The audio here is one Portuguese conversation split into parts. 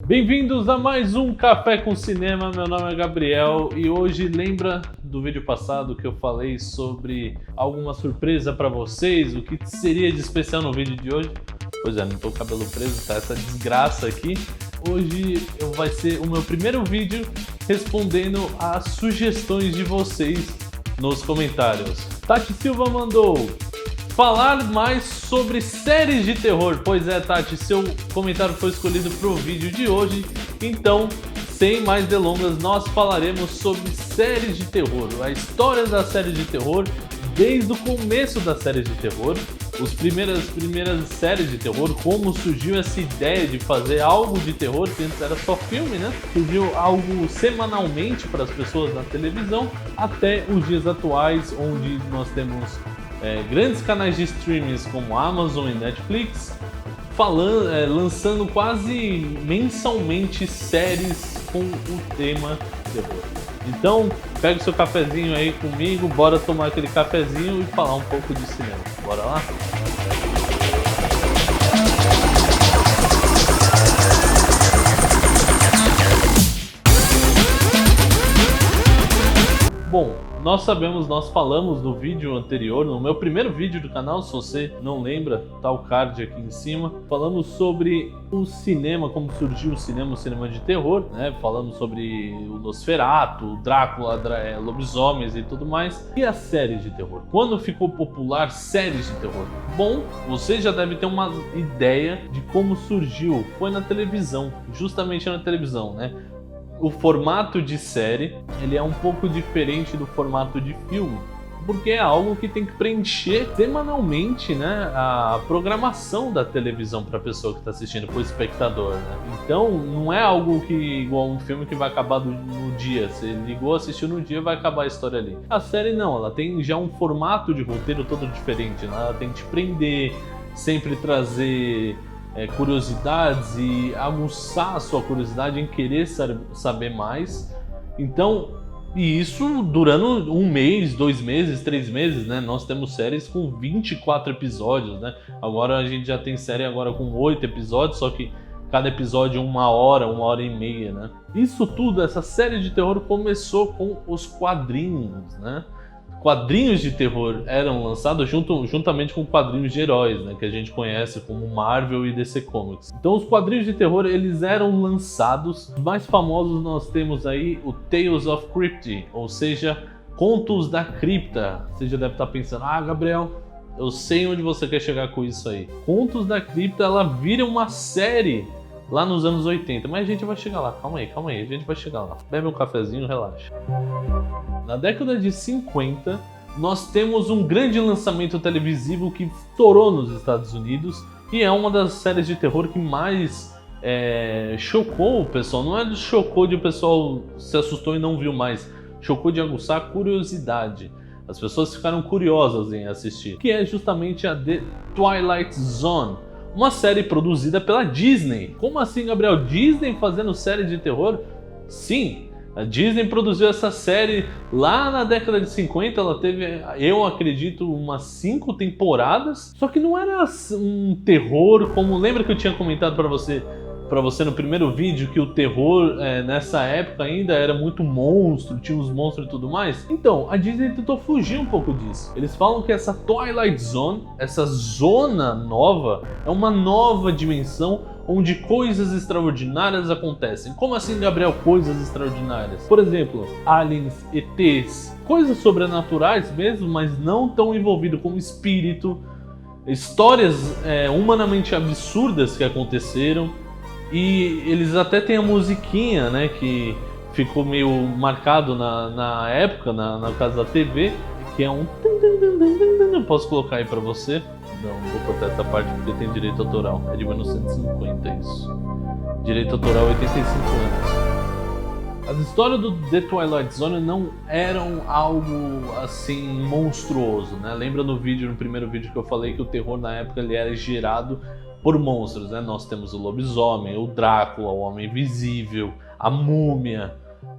Bem-vindos a mais um Café com Cinema, meu nome é Gabriel e hoje lembra do vídeo passado que eu falei sobre alguma surpresa pra vocês, o que seria de especial no vídeo de hoje? Pois é, não tô com o cabelo preso, tá essa desgraça aqui. Hoje vai ser o meu primeiro vídeo respondendo às sugestões de vocês nos comentários. Tati Silva mandou falar mais sobre séries de terror. Pois é, Tati, seu comentário foi escolhido para o vídeo de hoje, então, sem mais delongas, nós falaremos sobre séries de terror, a história da série de terror, desde o começo da série de terror, as primeiras séries de terror, como surgiu essa ideia de fazer algo de terror, que antes era só filme, né? Surgiu algo semanalmente para as pessoas na televisão, até os dias atuais, onde nós temos grandes canais de streamings como Amazon e Netflix lançando quase mensalmente séries com o tema terror. Então, pega o seu cafezinho aí comigo, bora tomar aquele cafezinho e falar um pouco de cinema. Bora lá? Bom, nós falamos no vídeo anterior, no meu primeiro vídeo do canal, se você não lembra, tá o card aqui em cima. Falamos sobre o cinema, como surgiu o cinema de terror, né? Falamos sobre o Nosferatu, o Drácula, lobisomens e tudo mais. E as séries de terror? Quando ficou popular séries de terror? Bom, você já deve ter uma ideia de como surgiu. Foi na televisão, justamente na televisão, né? O formato de série, ele é um pouco diferente do formato de filme, porque é algo que tem que preencher semanalmente, né, a programação da televisão para a pessoa que está assistindo, para o espectador, né? Então, não é algo que igual um filme que vai acabar no dia. Você ligou, assistiu no dia, vai acabar a história ali. A série não, ela tem já um formato de roteiro todo diferente, né? Ela tem que te prender, sempre trazer curiosidades e aguçar a sua curiosidade em querer saber mais. Então, e isso durando um mês, 2 meses, 3 meses, né? Nós temos séries com 24 episódios, né? Agora a gente já tem série agora com 8 episódios, só que cada episódio 1 hora e meia, né? Isso tudo, essa série de terror começou com os quadrinhos, né? Quadrinhos de terror eram lançados juntamente com quadrinhos de heróis, né, que a gente conhece como Marvel e DC Comics. Então os quadrinhos de terror eles eram lançados. Os mais famosos nós temos aí o Tales of Crypty, ou seja, Contos da Cripta. Você já deve estar pensando, Gabriel, eu sei onde você quer chegar com isso aí. Contos da Cripta, ela vira uma série lá nos anos 80, mas a gente vai chegar lá, calma aí, a gente vai chegar lá. Bebe um cafezinho, relaxa. Na década de 50, nós temos um grande lançamento televisivo que estourou nos Estados Unidos e é uma das séries de terror que mais chocou o pessoal. Não é chocou de o pessoal se assustou e não viu mais, chocou de aguçar a curiosidade. As pessoas ficaram curiosas em assistir, que é justamente a The Twilight Zone, uma série produzida pela Disney. Como assim, Gabriel? Disney fazendo série de terror? Sim, a Disney produziu essa série lá na década de 50, ela teve, eu acredito, umas 5 temporadas, só que não era um terror como... Lembra que eu tinha comentado para você no primeiro vídeo que o terror nessa época ainda era muito monstro, tinha os monstros e tudo mais? Então, a Disney tentou fugir um pouco disso. Eles falam que essa Twilight Zone, essa zona nova, é uma nova dimensão onde coisas extraordinárias acontecem. Como assim, Gabriel, coisas extraordinárias? Por exemplo, aliens, ETs, coisas sobrenaturais mesmo, mas não tão envolvido com espírito, histórias humanamente absurdas que aconteceram. E eles até têm a musiquinha, né, que ficou meio marcado na época, na casa da TV, que é um... Posso colocar aí pra você? Não vou cortar essa parte porque tem direito autoral. É de 1950 isso. Direito autoral 85 anos. As histórias do The Twilight Zone não eram algo assim monstruoso, né? Lembra no primeiro vídeo que eu falei que o terror na época ele era gerado por monstros, né? Nós temos o lobisomem, o Drácula, o Homem Invisível, a Múmia,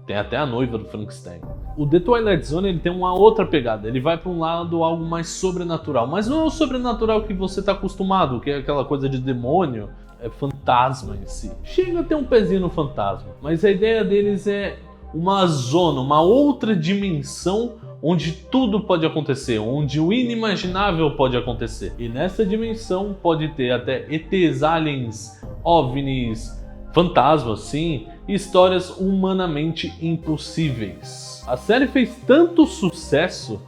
tem até a noiva do Frankenstein. O The Twilight Zone ele tem uma outra pegada, ele vai para um lado algo mais sobrenatural, mas não é o sobrenatural que você está acostumado, que é aquela coisa de demônio. é fantasma em si. Chega a ter um pezinho no fantasma, mas a ideia deles é uma zona, uma outra dimensão onde tudo pode acontecer, onde o inimaginável pode acontecer. E nessa dimensão pode ter até ETs, aliens, OVNIs, fantasmas, sim, e histórias humanamente impossíveis. A série fez tanto sucesso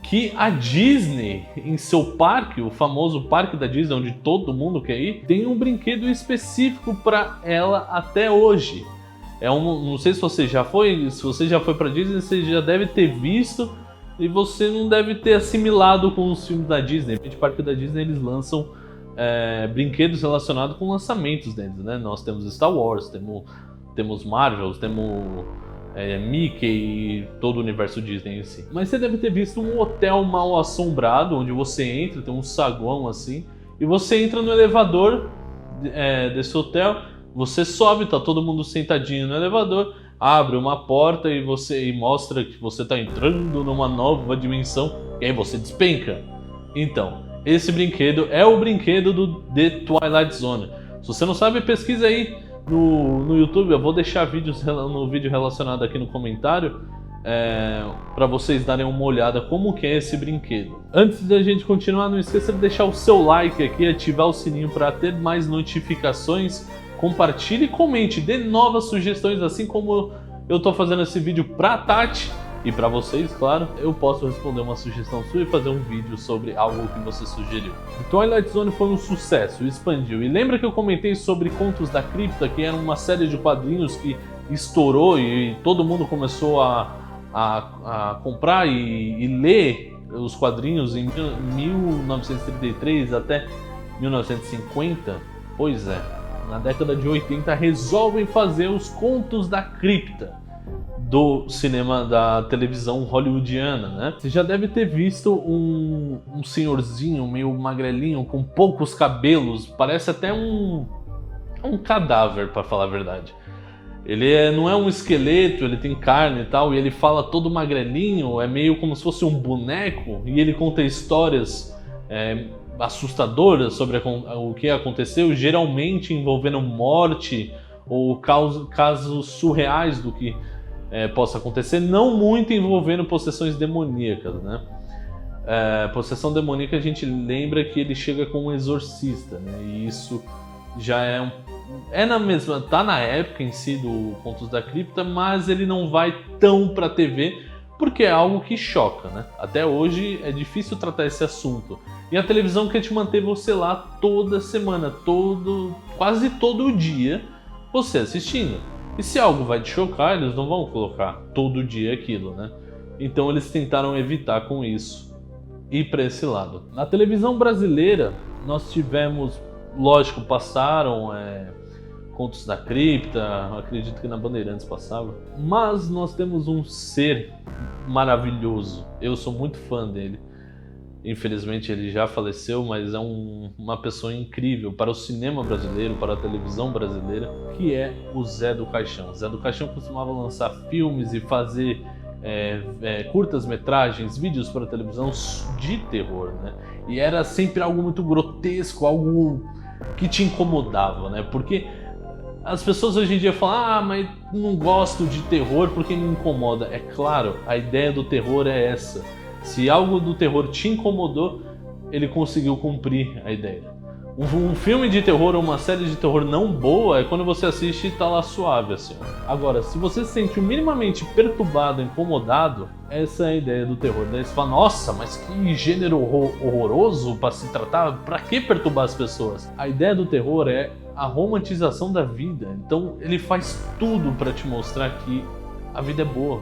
que a Disney, em seu parque, o famoso parque da Disney, onde todo mundo quer ir, tem um brinquedo específico para ela até hoje. Não sei se você já foi, se você já foi para Disney, você já deve ter visto e você não deve ter assimilado com os filmes da Disney. No parque da Disney eles lançam brinquedos relacionados com lançamentos deles, né? Nós temos Star Wars, temos Marvel, temos Mickey e todo o universo Disney em si. Mas você deve ter visto um hotel mal assombrado, onde você entra, tem um saguão assim, e você entra no elevador desse hotel, você sobe, tá todo mundo sentadinho no elevador, abre uma porta e mostra que você tá entrando numa nova dimensão, e aí você despenca. Então, esse brinquedo é o brinquedo do The Twilight Zone. Se você não sabe, pesquisa aí no YouTube, eu vou deixar no vídeo relacionado aqui no comentário para vocês darem uma olhada como que é esse brinquedo. Antes da gente continuar, não esqueça de deixar o seu like aqui, ativar o sininho para ter mais notificações, compartilhe e comente, dê novas sugestões, assim como eu tô fazendo esse vídeo pra Tati e para vocês, claro, eu posso responder uma sugestão sua e fazer um vídeo sobre algo que você sugeriu. Twilight Zone foi um sucesso, expandiu. E lembra que eu comentei sobre Contos da Cripta, que era uma série de quadrinhos que estourou e todo mundo começou a comprar e ler os quadrinhos em 1933 até 1950? Pois é, na década de 80 resolvem fazer os Contos da Cripta do cinema, da televisão hollywoodiana, né? Você já deve ter visto um senhorzinho meio magrelinho, com poucos cabelos, parece até um cadáver, para falar a verdade. Ele não é um esqueleto, ele tem carne e tal, e ele fala todo magrelinho, é meio como se fosse um boneco, e ele conta histórias assustadoras sobre o que aconteceu, geralmente envolvendo morte ou casos surreais do que possa acontecer, não muito envolvendo possessões demoníacas, né? Possessão demoníaca, a gente lembra que ele chega com um exorcista, né? E isso já tá na época em si do Contos da Cripta, mas ele não vai tão pra TV, porque é algo que choca, né? Até hoje é difícil tratar esse assunto. E a televisão quer te manter você lá toda semana, quase todo dia, você assistindo. E se algo vai te chocar, eles não vão colocar todo dia aquilo, né? Então eles tentaram evitar com isso, ir para esse lado. Na televisão brasileira, nós tivemos, lógico, passaram Contos da Cripta, acredito que na Bandeirantes passava. Mas nós temos um ser maravilhoso, eu sou muito fã dele. Infelizmente ele já faleceu, mas é uma pessoa incrível para o cinema brasileiro, para a televisão brasileira, que é o Zé do Caixão. Zé do Caixão costumava lançar filmes e fazer curtas-metragens, vídeos para a televisão de terror, né? E era sempre algo muito grotesco, algo que te incomodava, né? Porque as pessoas hoje em dia falam, mas não gosto de terror porque me incomoda. É claro, a ideia do terror é essa. Se algo do terror te incomodou, ele conseguiu cumprir a ideia. Um filme de terror ou uma série de terror não boa é quando você assiste e tá lá suave, assim. Agora, se você se sente minimamente perturbado, incomodado, essa é a ideia do terror. Daí você fala, nossa, mas que gênero horroroso para se tratar, pra que perturbar as pessoas? A ideia do terror é a romantização da vida. Então ele faz tudo para te mostrar que a vida é boa.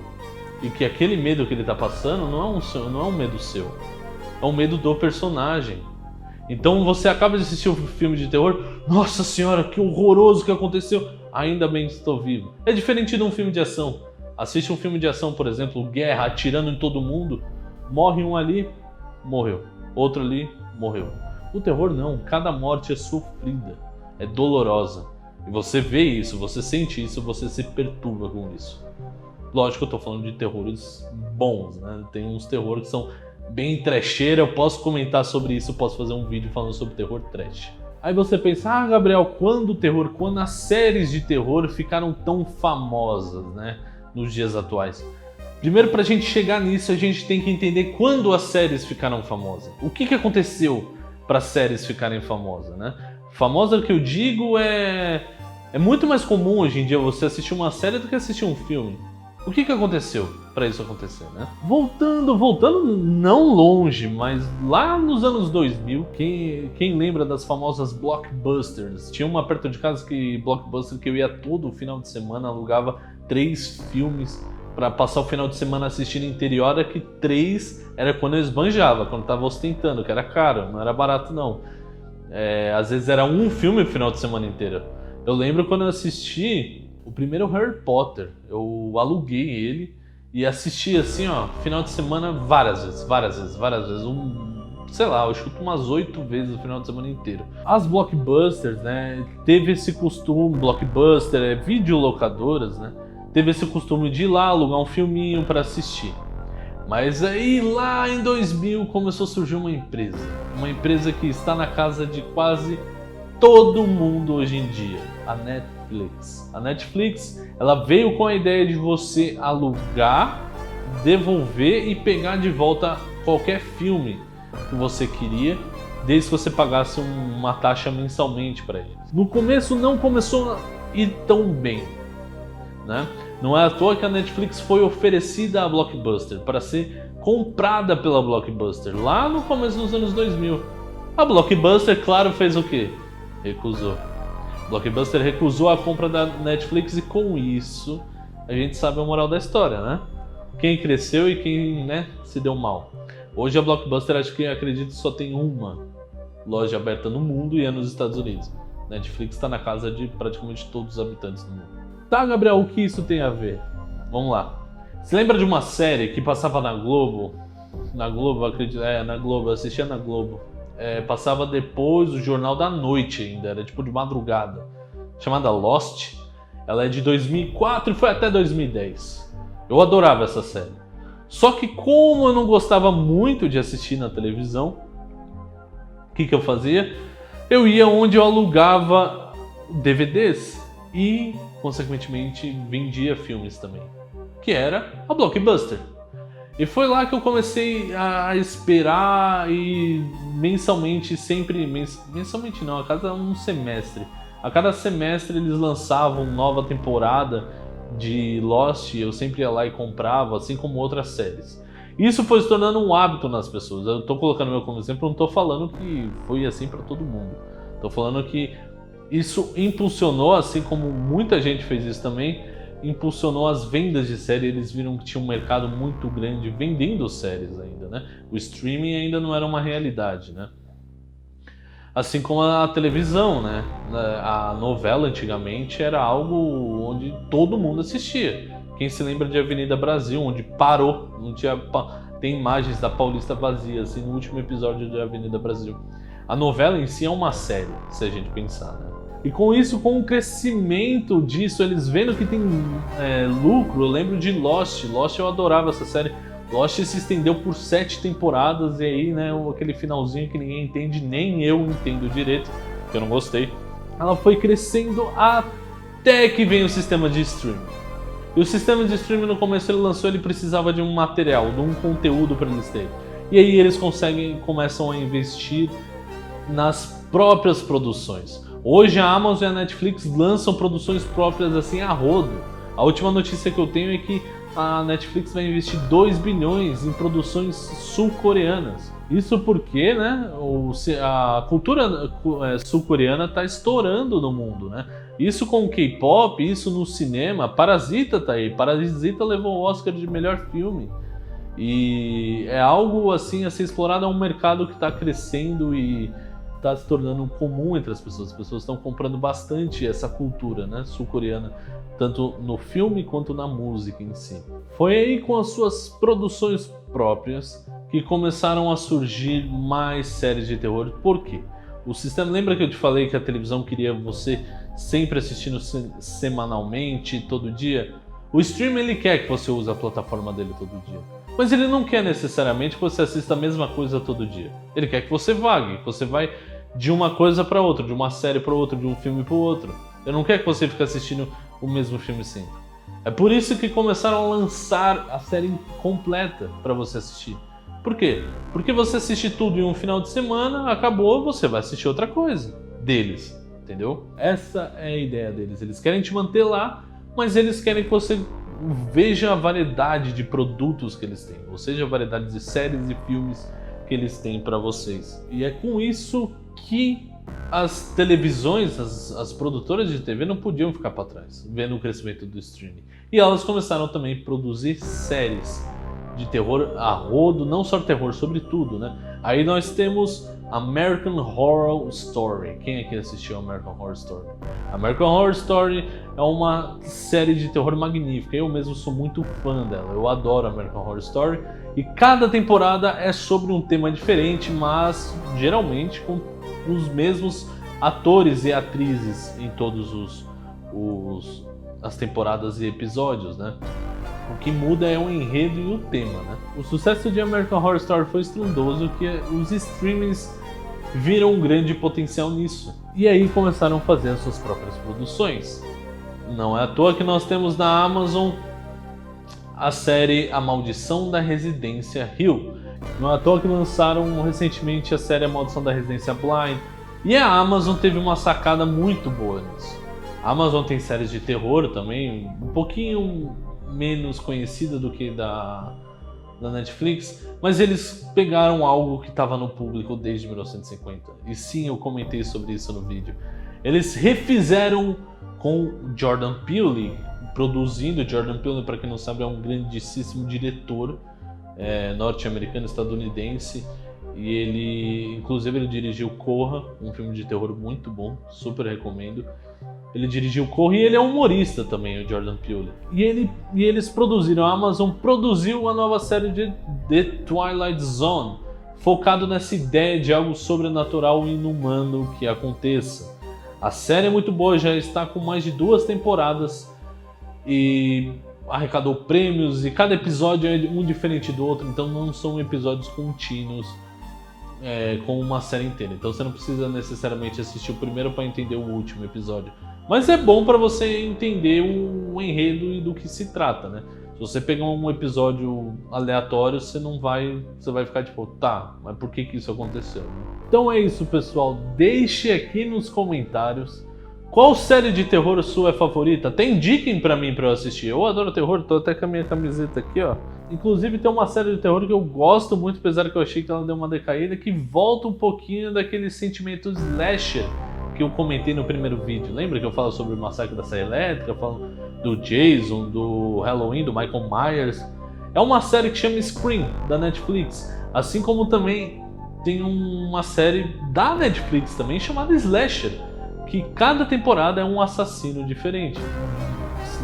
E que aquele medo que ele tá passando não é um medo seu, é um medo do personagem. Então você acaba de assistir um filme de terror, nossa senhora, que horroroso que aconteceu, ainda bem que estou vivo. É diferente de um filme de ação. Assiste um filme de ação, por exemplo, guerra, atirando em todo mundo, morre um ali, morreu, outro ali, morreu. O terror não, cada morte é sofrida, é dolorosa. E você vê isso, você sente isso, você se perturba com isso. Lógico que eu tô falando de terrores bons, né? Tem uns terrores que são bem trecheira, eu posso comentar sobre isso, eu posso fazer um vídeo falando sobre terror trash. Aí você pensa, Gabriel, quando as séries de terror ficaram tão famosas, né, nos dias atuais? Primeiro, pra gente chegar nisso, a gente tem que entender quando as séries ficaram famosas. O que aconteceu para as séries ficarem famosas, né? Famosa que eu digo é muito mais comum hoje em dia você assistir uma série do que assistir um filme. O que aconteceu para isso acontecer, né? Voltando não longe, mas lá nos anos 2000, quem lembra das famosas blockbusters? Tinha uma perto de casa blockbuster que eu ia todo final de semana, alugava 3 filmes para passar o final de semana assistindo interior, que 3 era quando eu esbanjava, quando eu tava ostentando, que era caro, não era barato não. Às vezes era um filme o final de semana inteiro. Eu lembro quando eu assisti o primeiro Harry Potter, eu aluguei ele e assisti assim, final de semana várias vezes. Sei lá, eu chuto umas 8 vezes o final de semana inteiro. As blockbusters, né, teve esse costume, videolocadoras, né, teve esse costume de ir lá alugar um filminho para assistir. Mas aí lá em 2000 começou a surgir uma empresa que está na casa de quase todo mundo hoje em dia, a Netflix. A Netflix, ela veio com a ideia de você alugar, devolver e pegar de volta qualquer filme que você queria, desde que você pagasse uma taxa mensalmente para eles. No começo não começou a ir tão bem, né? Não é à toa que a Netflix foi oferecida à Blockbuster para ser comprada pela Blockbuster lá no começo dos anos 2000. A Blockbuster, claro, fez o quê? Recusou. Blockbuster recusou a compra da Netflix e com isso a gente sabe a moral da história, né? Quem cresceu e quem, né, se deu mal. Hoje a Blockbuster, acredito, só tem uma loja aberta no mundo e é nos Estados Unidos. Netflix está na casa de praticamente todos os habitantes do mundo. Tá, Gabriel, o que isso tem a ver? Vamos lá. Você lembra de uma série que passava na Globo? Na Globo, acredito. Na Globo, eu assistia na Globo. Passava depois do Jornal da Noite ainda, era tipo de madrugada. Chamada Lost. Ela é de 2004 e foi até 2010. Eu adorava essa série. Só que como eu não gostava muito de assistir na televisão, o que eu fazia? Eu ia onde eu alugava DVDs e, consequentemente, vendia filmes também, que era a Blockbuster. E foi lá que eu comecei a esperar e mensalmente, mensalmente não, a cada um semestre. A cada semestre eles lançavam nova temporada de Lost, eu sempre ia lá e comprava, assim como outras séries. Isso foi se tornando um hábito nas pessoas. Eu tô colocando meu como exemplo, não tô falando que foi assim para todo mundo. Tô falando que isso impulsionou, assim como muita gente fez isso também, impulsionou as vendas de série. Eles viram que tinha um mercado muito grande vendendo séries ainda, né? O streaming ainda não era uma realidade, né? Assim como a televisão, né? A novela antigamente era algo onde todo mundo assistia. Quem se lembra de Avenida Brasil, onde parou, não tinha, tem imagens da Paulista vazia, assim, no último episódio de Avenida Brasil. A novela em si é uma série, se a gente pensar, né? E com isso, com o crescimento disso, eles vendo que tem lucro, eu lembro de Lost. Lost, eu adorava essa série. Lost se estendeu por 7 temporadas e aí, né, aquele finalzinho que ninguém entende, nem eu entendo direito, porque eu não gostei. Ela foi crescendo até que vem o sistema de streaming. E o sistema de streaming no começo ele precisava de um material, de um conteúdo para eles terem. E aí eles começam a investir nas próprias produções. Hoje a Amazon e a Netflix lançam produções próprias assim a rodo. A última notícia que eu tenho é que a Netflix vai investir 2 bilhões em produções sul-coreanas. Isso porque, né, a cultura sul-coreana está estourando no mundo, né? Isso com o K-pop, isso no cinema. Parasita tá aí. Parasita levou o Oscar de melhor filme. E é algo assim a ser explorado, é um mercado que está crescendo e está se tornando comum entre as pessoas. As pessoas estão comprando bastante essa cultura, né, sul-coreana, tanto no filme quanto na música em si. Foi aí com as suas produções próprias que começaram a surgir mais séries de terror. Por quê? O sistema, lembra que eu te falei que a televisão queria você sempre assistindo semanalmente, todo dia? O streaming ele quer que você use a plataforma dele todo dia. Mas ele não quer necessariamente que você assista a mesma coisa todo dia. Ele quer que você vague, que você vai de uma coisa para outra, de uma série para outra, de um filme para outro. Eu não quero que você fique assistindo o mesmo filme sempre. É por isso que começaram a lançar a série completa para você assistir. Por quê? Porque você assiste tudo em um final de semana, acabou, você vai assistir outra coisa deles, entendeu? Essa é a ideia deles. Eles querem te manter lá, mas eles querem que você veja a variedade de produtos que eles têm, ou seja, a variedade de séries e filmes que eles têm para vocês. E é com isso que as televisões, as produtoras de TV não podiam ficar para trás, vendo o crescimento do streaming. E elas começaram também a produzir séries de terror a rodo, não só terror, sobre tudo, né? Aí nós temos American Horror Story. Quem aqui assistiu American Horror Story? American Horror Story é uma série de terror magnífica. Eu mesmo sou muito fã dela. Eu adoro American Horror Story. E cada temporada é sobre um tema diferente, mas geralmente com os mesmos atores e atrizes em todos as temporadas e episódios, né? O que muda é o enredo e o tema, né? O sucesso de American Horror Story foi estrondoso, que os streamings viram um grande potencial nisso. E aí começaram a fazer as suas próprias produções. Não é à toa que nós temos na Amazon a série A Maldição da Residência Hill. Não é à toa que lançaram recentemente a série A Maldição da Residência Bly. E a Amazon teve uma sacada muito boa nisso. A Amazon tem séries de terror também, um pouquinho menos conhecida do que da Netflix, mas eles pegaram algo que estava no público desde 1950. E sim, eu comentei sobre isso no vídeo. Eles refizeram com Jordan Peele, produzindo. Jordan Peele, para quem não sabe, é um grandíssimo diretor norte-americano, estadunidense. E ele, inclusive, ele dirigiu Corra, um filme de terror muito bom, super recomendo. Ele dirigiu Corra e ele é humorista também, o Jordan Peele. E eles produziram, a Amazon produziu uma nova série de The Twilight Zone, focado nessa ideia de algo sobrenatural e inumano que aconteça. A série é muito boa, já está com mais de 2 temporadas e arrecadou prêmios, e cada episódio é um diferente do outro, então não são episódios contínuos com uma série inteira. Então você não precisa necessariamente assistir o primeiro para entender o último episódio. Mas é bom para você entender o enredo e do que se trata, né? Se você pegar um episódio aleatório, você vai ficar tipo, tá, mas por que isso aconteceu? Então é isso, pessoal. Deixe aqui nos comentários qual série de terror sua é favorita. Tem indiquem pra mim pra eu assistir. Eu adoro terror, tô até com a minha camiseta aqui, ó. Inclusive tem uma série de terror que eu gosto muito, apesar que eu achei que ela deu uma decaída, que volta um pouquinho daquele sentimento slasher que eu comentei no primeiro vídeo. Lembra que eu falo sobre o Massacre da Serra Elétrica, eu falo do Jason, do Halloween, do Michael Myers? É uma série que chama Scream, da Netflix. Assim como também tem uma série da Netflix também chamada Slasher, que cada temporada é um assassino diferente.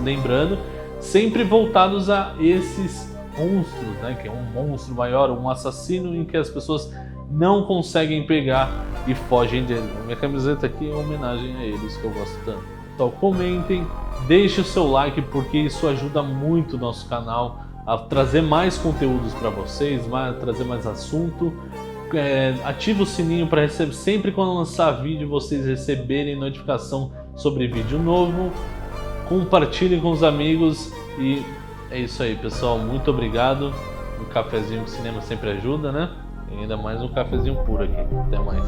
Lembrando, sempre voltados a esses monstros, né? Que é um monstro maior, um assassino em que as pessoas não conseguem pegar e fogem dele. A minha camiseta aqui é uma homenagem a eles, que eu gosto tanto. Então comentem, deixe o seu like, porque isso ajuda muito o nosso canal a trazer mais conteúdos para vocês, trazer mais assunto. Ative o sininho para receber, sempre quando lançar vídeo, vocês receberem notificação sobre vídeo novo. Compartilhem com os amigos e é isso aí, pessoal. Muito obrigado. Um cafezinho de cinema sempre ajuda, né? E ainda mais um cafezinho puro aqui. Até mais.